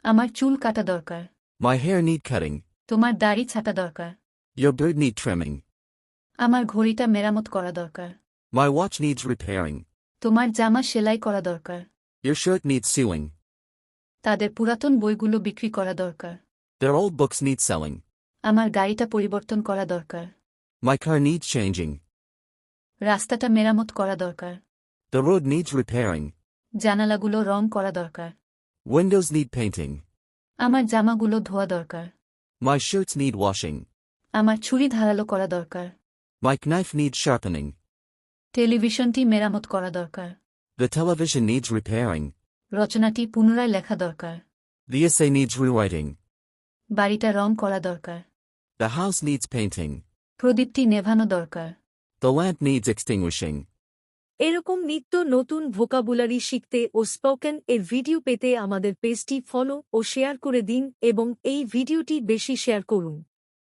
আমার চুল কাটা দরকার। My hair need cutting. তোমার দাড়ি ছাঁটা দরকার। Your beard need trimming. আমার ঘড়িটা মেরামত করা দরকার। My watch needs repairing. তোমার জামা সেলাই করা দরকার। Your shirt needs sewing. তাদের পুরাতন বইগুলো বিক্রি করা দরকার। Their old books need selling. আমার গাড়িটা পরিবর্তন করা দরকার। My car needs changing. রাস্তাটা মেরামত করা দরকার। The road needs repairing. জানালাগুলো রং করা দরকার। Windows need painting. আমার জামাগুলো ধোয়া দরকার। My shirts need washing. আমার ছুরি ধারালো করা দরকার। My knife needs sharpening. টেলিভিশনটি মেরামত করা দরকার। The television needs repairing. রচনাটি পুনরায় লেখা দরকার। The essay needs rewriting. বাড়িটা রং করা দরকার। The house needs painting. প্রদীপটি নেভানো দরকার। The lamp needs extinguishing. এরকম নিত্য নতুন ভোকাবুলারি শিখতে ও স্পোকেন এর ভিডিও পেতে আমাদের পেজটি ফলো ও শেয়ার করে দিন এবং এই ভিডিওটি বেশি শেয়ার করুন।